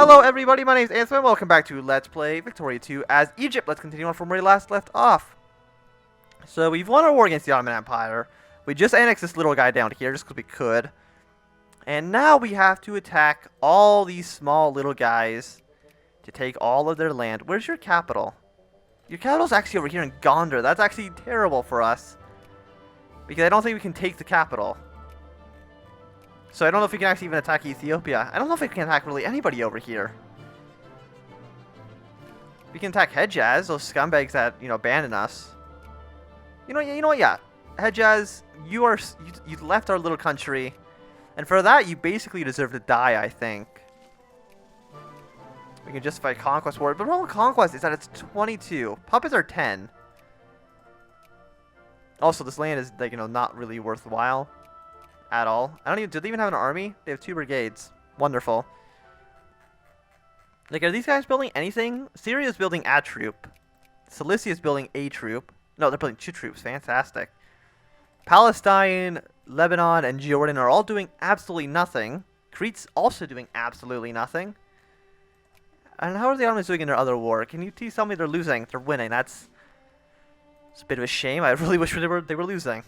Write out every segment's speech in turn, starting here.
Hello everybody, my name is Anthony, and welcome back to Let's Play Victoria 2 as Egypt. Let's continue on from where we last left off. So we've won our war against the Ottoman Empire. We just annexed this little guy down here just because we could. And now we have to attack all these small little guys to take all of their land. Where's your capital? Your capital's actually over here in Gondar. That's actually terrible for us, because I don't think we can take the capital. So I don't know if we can actually even attack Ethiopia. I don't know if we can attack really anybody over here. We can attack Hejaz, those scumbags that, abandoned us. You know what, yeah. Hejaz, you left our little country, and for that you basically deserve to die, I think. We can justify conquest war, but the problem with conquest is that it's 22. Puppets are 10. Also, this land is, not really worthwhile at all. Do they even have an army? They have 2 brigades. Wonderful. Are these guys building anything? Syria is building a troop. Cilicia is building a troop. No, they're building 2 troops. Fantastic. Palestine, Lebanon, and Jordan are all doing absolutely nothing. Crete's also doing absolutely nothing. And how are the Ottomans doing in their other war? Can you tell me they're losing? They're winning. It's a bit of a shame. I really wish they were losing.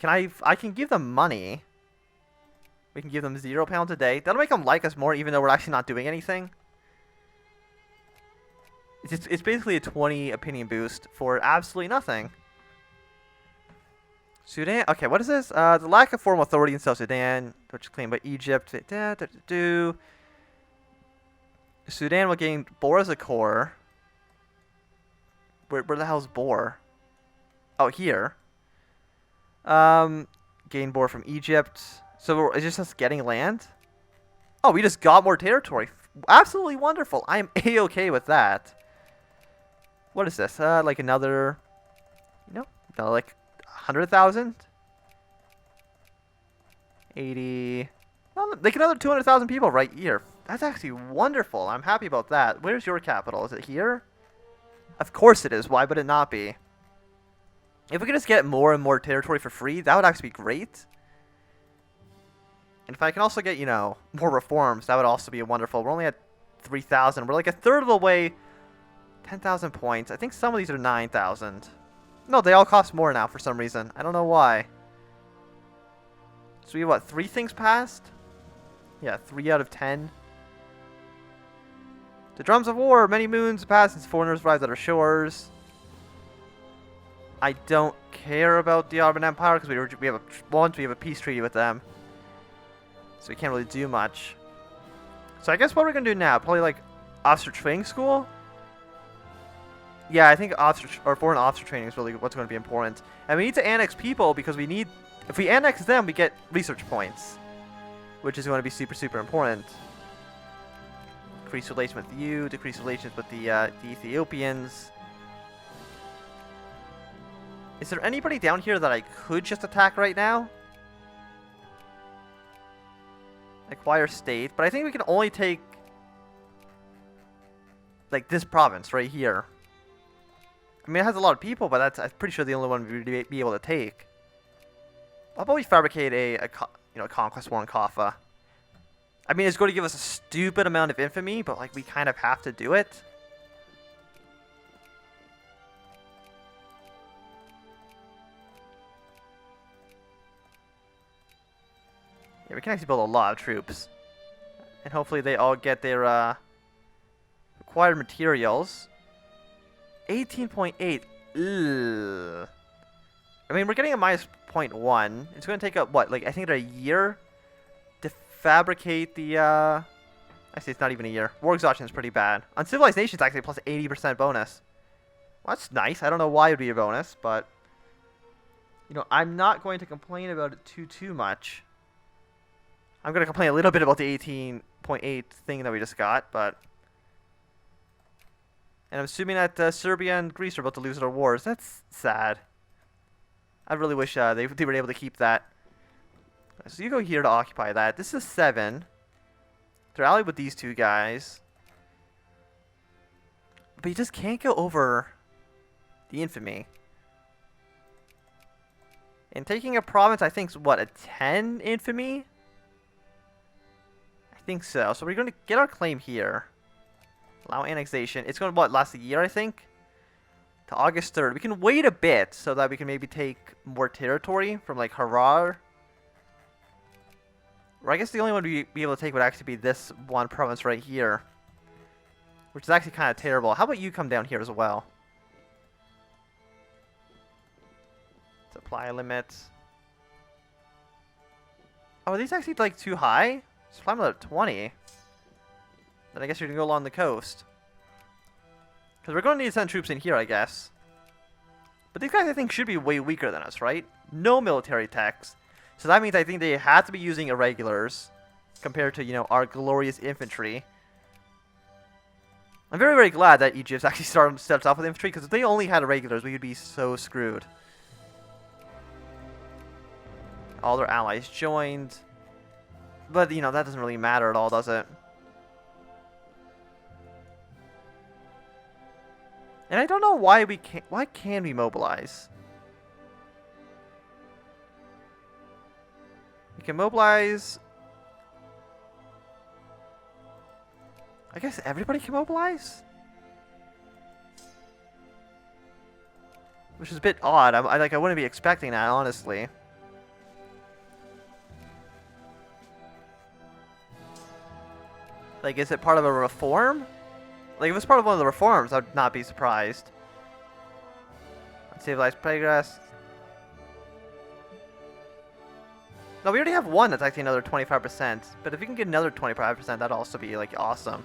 I can give them money. We can give them £0 a day. That'll make them like us more, even though we're actually not doing anything. It's basically a 20 opinion boost for absolutely nothing. Sudan. Okay, what is this? The lack of formal authority in South Sudan, which is claimed by Egypt. Sudan will gain Bor as a core. Where the hell's Bor? Oh, here. Gain Bor from Egypt. So it's just us getting land? Oh, we just got more territory. Absolutely wonderful. I am A-okay with that. What is this? Like another, like 100,000? 80. Well, like another 200,000 people right here. That's actually wonderful. I'm happy about that. Where's your capital? Is it here? Of course it is. Why would it not be? If we could just get more and more territory for free, that would actually be great. And if I can also get, more reforms, that would also be wonderful. We're only at 3,000. We're like a third of the way. 10,000 points. I think some of these are 9,000. No, they all cost more now for some reason. I don't know why. So we have, what, 3 things passed? Yeah, 3 out of 10. The drums of war. Many moons pass since foreigners arrived at our shores. I don't care about the Ottoman Empire because we have a peace treaty with them. So we can't really do much. So I guess what we're going to do now, probably like officer training school? Yeah, I think foreign officer training is really what's going to be important. And we need to annex people because if we annex them, we get research points, which is going to be super, super important. Increase relations with you, decrease relations with the Ethiopians. Is there anybody down here that I could just attack right now? Acquire state, but I think we can only take like this province right here. I mean, it has a lot of people, but I'm pretty sure the only one we'd be able to take. How about we fabricate a conquest war in Kaffa? I mean, it's going to give us a stupid amount of infamy, but like we kind of have to do it. Yeah, we can actually build a lot of troops. And hopefully they all get their required materials. 18.8. Ugh. I mean, we're getting a minus 0.1. It's going to take up, what, like, I think a year to fabricate the, Actually, it's not even a year. War exhaustion is pretty bad. On civilization, it's actually plus 80% bonus. Well, that's nice. I don't know why it would be a bonus, but, I'm not going to complain about it too much. I'm going to complain a little bit about the 18.8 thing that we just got, but... And I'm assuming that Serbia and Greece are about to lose their wars. That's sad. I really wish they were able to keep that. So you go here to occupy that. This is 7. They're allied with these 2 guys. But you just can't go over the infamy. And taking a province, I think, is what, a 10 infamy? I think so. So we're going to get our claim here. Allow annexation. It's going to, what, last a year, I think? To August 3rd. We can wait a bit so that we can maybe take more territory from, like, Harar. Or I guess the only one we'd be able to take would actually be this one province right here. Which is actually kind of terrible. How about you come down here as well? Supply limits. Oh, are these actually, like, too high? Supply limit at 20. Then I guess you're going to go along the coast. Because we're going to need to send troops in here, I guess. But these guys, I think, should be way weaker than us, right? No military techs. So that means I think they have to be using irregulars compared to, you know, our glorious infantry. I'm very, very glad that Egypt actually steps off with infantry, because if they only had irregulars, we would be so screwed. All their allies joined. But, you know, that doesn't really matter at all, does it? And I don't know why we can't... Why can we mobilize? We can mobilize... I guess everybody can mobilize? Which is a bit odd. I wouldn't be expecting that, honestly. Like, is it part of a reform? Like, if it's part of one of the reforms, I'd not be surprised. Uncivilized progress. No, we already have one that's actually another 25%. But if we can get another 25%, that'd also be, like, awesome.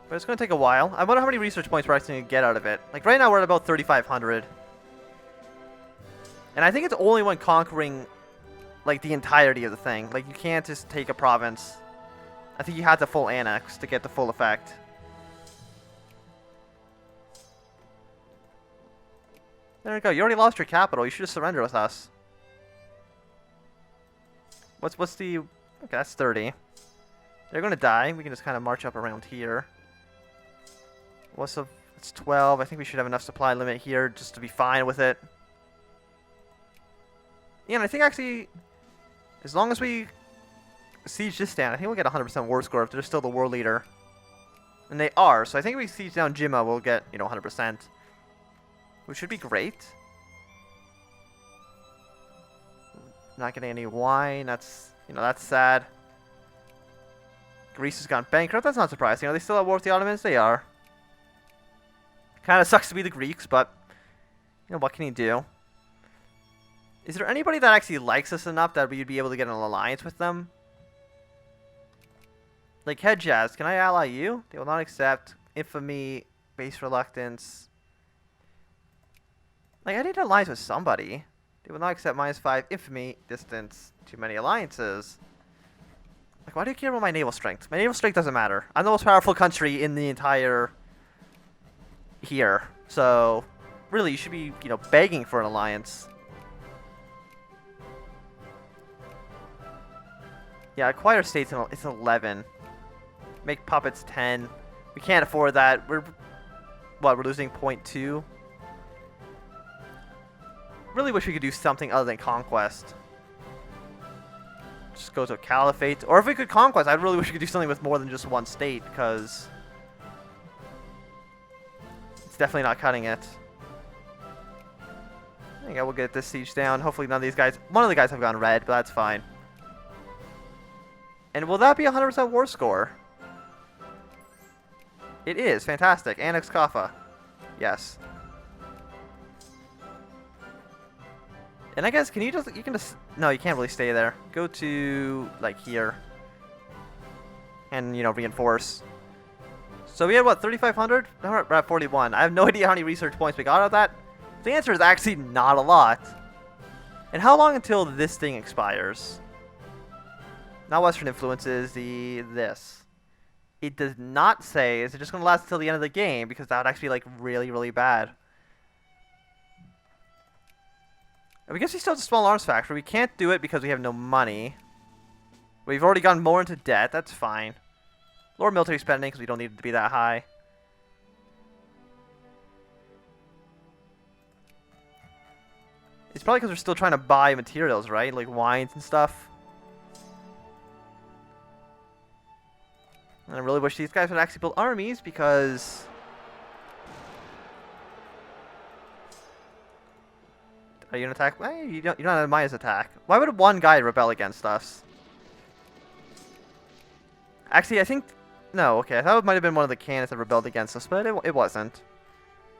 But it's going to take a while. I wonder how many research points we're actually going to get out of it. Like, right now we're at about 3,500. And I think it's only when conquering, like, the entirety of the thing. Like, you can't just take a province. I think you have to full annex to get the full effect. There we go. You already lost your capital. You should just surrender with us. What's the... Okay, that's 30. They're going to die. We can just kind of march up around here. What's the... It's 12. I think we should have enough supply limit here just to be fine with it. Yeah, and I think actually... As long as we siege this down, I think we'll get 100% war score if they're still the war leader. And they are, so I think if we siege down Jimma, we'll get, you know, 100%. Which should be great. Not getting any wine, that's, you know, that's sad. Greece has gone bankrupt, that's not surprising. Are they still at war with the Ottomans? They are. Kind of sucks to be the Greeks, but, you know, what can you do? Is there anybody that actually likes us enough that we'd be able to get an alliance with them? Like Hedjaz, can I ally you? They will not accept. Infamy, base reluctance. Like, I need an alliance with somebody. They will not accept -5 infamy, distance, too many alliances. Like, why do you care about my naval strength? My naval strength doesn't matter. I'm the most powerful country in the entire... here. So, really, you should be, you know, begging for an alliance. Yeah, acquire states, it's 11. Make puppets 10. We can't afford that. We're losing 0.2. Really wish we could do something other than conquest. Just go to a caliphate. Or if we could conquest, I really wish we could do something with more than just one state, because it's definitely not cutting it. I think I will get this siege down. Hopefully none of these guys... One of the guys have gone red, but that's fine. And will that be 100% war score? It is. Fantastic. Annex Kaffa. Yes. And I guess, can you just... You can just... No, you can't really stay there. Go to, like, here. And, you know, reinforce. So we had, what, 3,500? No, we're at 41. I have no idea how many research points we got out of that. The answer is actually not a lot. And how long until this thing expires? Not Western influences, this. It does not say, is it just going to last until the end of the game? Because that would actually be, like, really, really bad. I guess we still have a small arms factory. We can't do it because we have no money. We've already gone more into debt. That's fine. Lower military spending because we don't need it to be that high. It's probably because we're still trying to buy materials, right? Like wines and stuff. And I really wish these guys would actually build armies because... Are you gonna attack? Well, you don't have Maya's attack. Why would one guy rebel against us? Actually, I think... No, okay. I thought it might have been one of the cannons that rebelled against us, but it wasn't.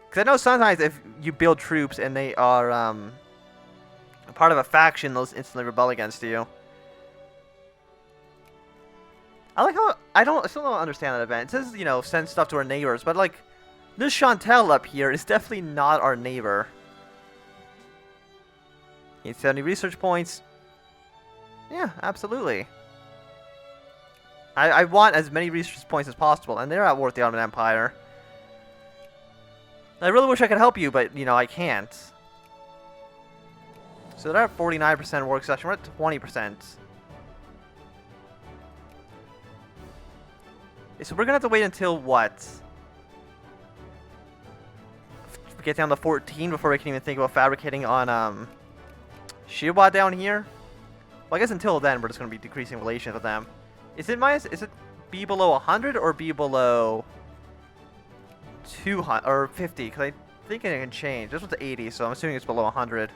Because I know sometimes if you build troops and they are a part of a faction, they'll instantly rebel against you. I like how... I still don't understand that event. It says, you know, send stuff to our neighbors, but like... This Chantel up here is definitely not our neighbor. Need 70 research points. Yeah, absolutely. I want as many research points as possible, and they're at war with the Ottoman Empire. I really wish I could help you, but, you know, I can't. So they're at 49% work session. We're at 20%. So we're going to have to wait until what? Get down to 14 before we can even think about fabricating on Shiwa down here? Well, I guess until then, we're just going to be decreasing relations with them. Is it be below 100 or be below 200 or 50? Because I think it can change. This one's 80, so I'm assuming it's below 100.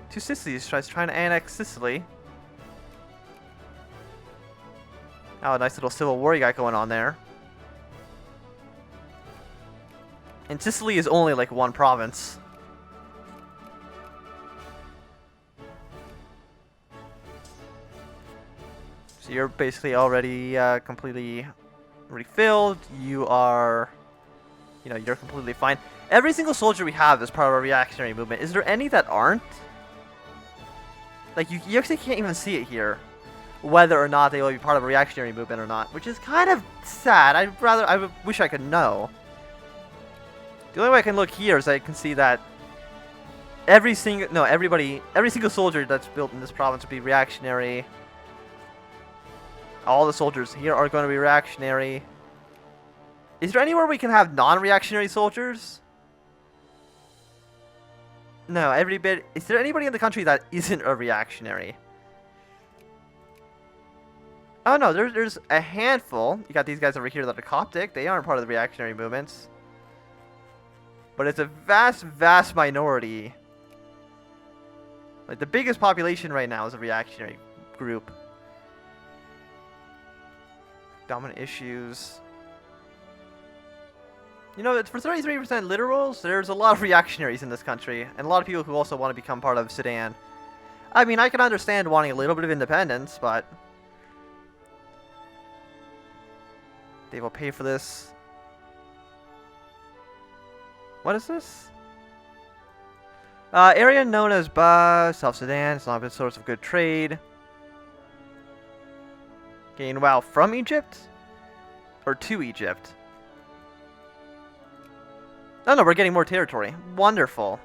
Two Sicilies trying to annex Sicily. Oh, a nice little civil war you got going on there. And Sicily is only like one province. So you're basically already completely refilled. You are, you know, you're completely fine. Every single soldier we have is part of our reactionary movement. Is there any that aren't? Like, you actually can't even see it here, whether or not they will be part of a reactionary movement or not, which is kind of sad. I wish I could know. The only way I can look here is I can see that every single soldier that's built in this province would be reactionary. All the soldiers here are going to be reactionary. Is there anywhere we can have non-reactionary soldiers? No, every bit. Is there anybody in the country that isn't a reactionary? Oh no, there's a handful. You got these guys over here that are Coptic. They aren't part of the reactionary movements. But it's a vast, vast minority. Like, the biggest population right now is a reactionary group. Dominant issues. You know, for 33% literals, there's a lot of reactionaries in this country. And a lot of people who also want to become part of Sudan. I mean, I can understand wanting a little bit of independence, but... they will pay for this. What is this? Area known as South Sudan. It's not a good source of good trade. Gain WoW from Egypt? Or to Egypt? No, we're getting more territory. Wonderful.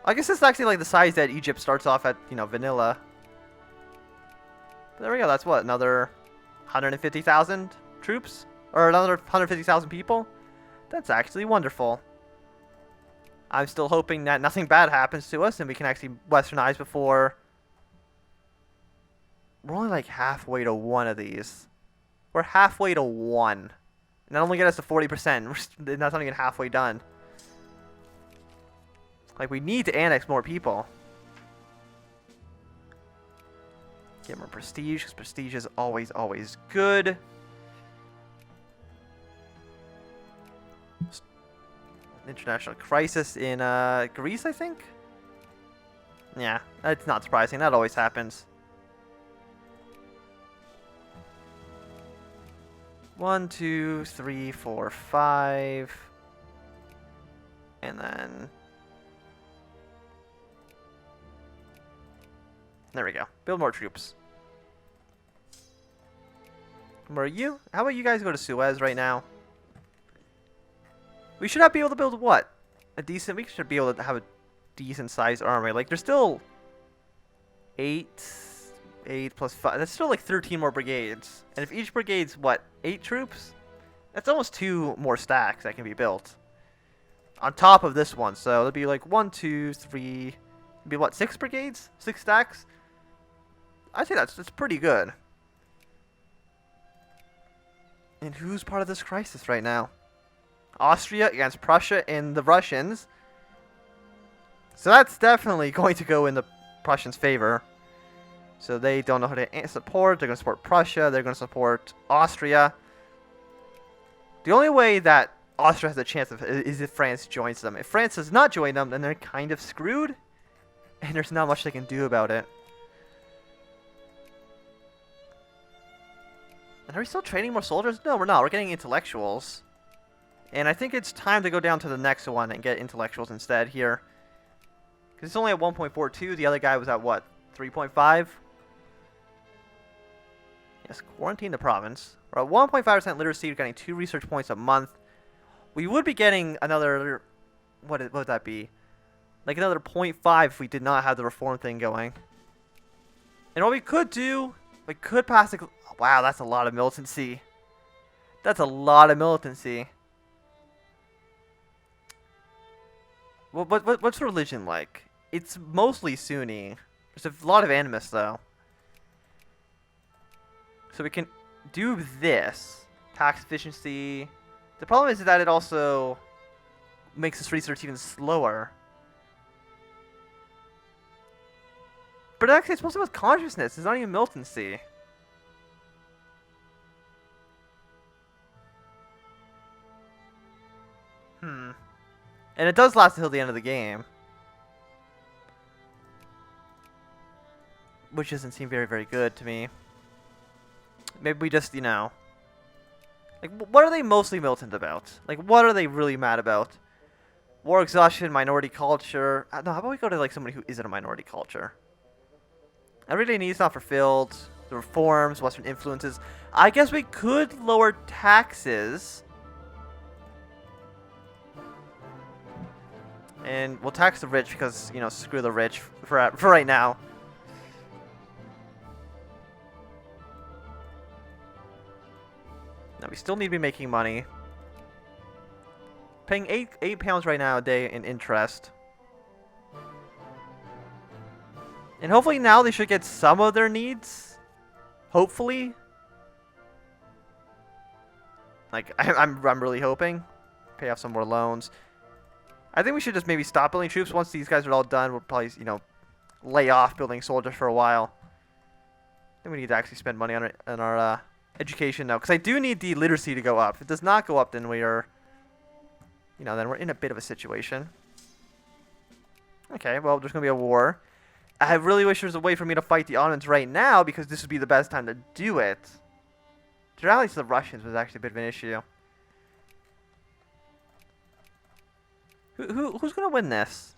I guess it's actually like the size that Egypt starts off at, you know, vanilla. But there we go. That's what? Another 150,000 troops? Or another 150,000 people? That's actually wonderful. I'm still hoping that nothing bad happens to us and we can actually westernize before... We're only like halfway to one of these. We're halfway to one. And that only get us to 40%. That's not even halfway done. Like, we need to annex more people. Get more prestige, because prestige is always, always good. International crisis in Greece, I think? Yeah, that's not surprising. That always happens. 1, 2, 3, 4, 5. And then... there we go. Build more troops. Where are you? How about you guys go to Suez right now? We should not be able to build what? We should be able to have a decent sized army. Like, there's still 8 plus 5. That's still like 13 more brigades. And if each brigade's what? 8 troops? That's almost 2 more stacks that can be built. On top of this one. So it'll be like 1, 2, 3. It'll be what? 6 brigades? 6 stacks? I'd say that's pretty good. And who's part of this crisis right now? Austria against Prussia and the Russians. So that's definitely going to go in the Prussians' favor. So they don't know how to support. They're going to support Prussia. They're going to support Austria. The only way that Austria has a chance of is if France joins them. If France does not join them, then they're kind of screwed. And there's not much they can do about it. And are we still training more soldiers? No, we're not. We're getting intellectuals. And I think it's time to go down to the next one and get intellectuals instead here. Because it's only at 1.42. The other guy was at what? 3.5? Yes, quarantine the province. We're at 1.5% literacy. We're getting 2 research points a month. We would be getting another... What would that be? Like another 0.5 if we did not have the reform thing going. And what we could do... We could pass the... Wow, that's a lot of militancy. That's a lot of militancy. What's religion like? It's mostly Sunni. There's a lot of animists, though. So we can do this. Tax efficiency. The problem is that it also makes this research even slower. But actually, it's mostly with consciousness. It's not even militancy. And it does last until the end of the game. Which doesn't seem very, very good to me. Maybe we just, you know... Like, what are they mostly militant about? Like, what are they really mad about? War exhaustion, minority culture... No, how about we go to, like, somebody who isn't a minority culture? Everyday needs not fulfilled. The reforms, Western influences. I guess we could lower taxes... And we'll tax the rich because, you know, screw the rich for right now. Now, we still need to be making money. Paying eight pounds right now a day in interest. And hopefully now they should get some of their needs. Hopefully. Like, I'm really hoping. Pay off some more loans. I think we should just maybe stop building troops. Once these guys are all done, we'll probably, you know, lay off building soldiers for a while. Then we need to actually spend money on our education now. Because I do need the literacy to go up. If it does not go up, then we are, you know, then we're in a bit of a situation. Okay, well, there's going to be a war. I really wish there was a way for me to fight the Ottomans right now, because this would be the best time to do it. To rally to the Russians was actually a bit of an issue. Who's going to win this?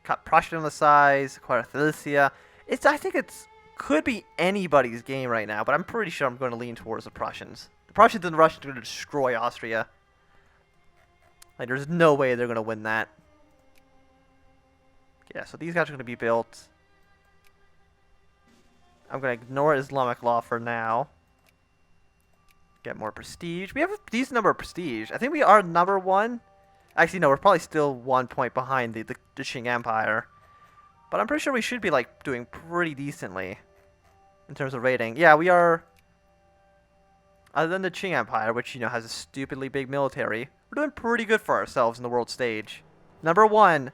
Cut Prussia on the size, acquire Silesia. I think it's could be anybody's game right now, but I'm pretty sure I'm going to lean towards the Prussians. The Prussians and the Russians are going to destroy Austria. Like, there's no way they're going to win that. Yeah, so these guys are going to be built. I'm going to ignore Islamic law for now. Get more prestige. We have a decent number of prestige. I think we are number 1. Actually, no, we're probably still 1 point behind the Qing Empire. But I'm pretty sure we should be, like, doing pretty decently in terms of rating. Yeah, we are... Other than the Qing Empire, which, you know, has a stupidly big military, we're doing pretty good for ourselves in the world stage. Number 1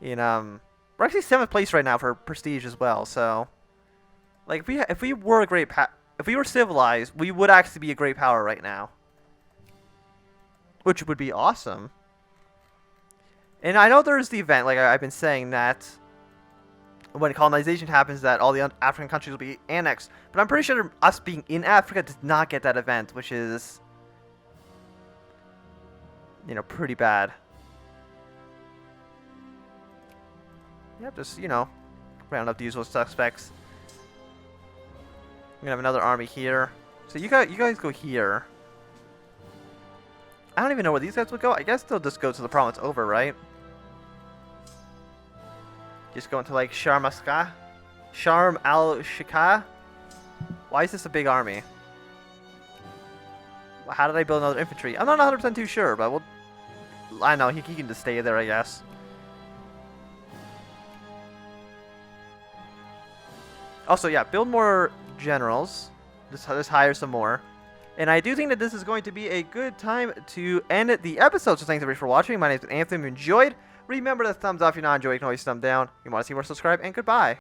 in, we're actually 7th place right now for prestige as well, so... Like, if we were a great if we were civilized, we would actually be a great power right now. Which would be awesome. And I know there's the event, like I've been saying, that when colonization happens, that all the African countries will be annexed. But I'm pretty sure us being in Africa does not get that event, which is, you know, pretty bad. Yep, just, you know, round up the usual suspects. We're gonna have another army here. So you guys go here. I don't even know where these guys would go. I guess they'll just go to the province over, right? Just go into, like, Sharm al-Sheikh. Why is this a big army? How did I build another infantry? I'm not 100% too sure, but we'll... I know, he can just stay there, I guess. Also, yeah, build more generals. Just hire some more. And I do think that this is going to be a good time to end the episode. So thanks everybody for watching. My name is Anthony. If you enjoyed, remember to thumbs up. If you not enjoyed, you can always thumb down. If you want to see more, subscribe, and goodbye.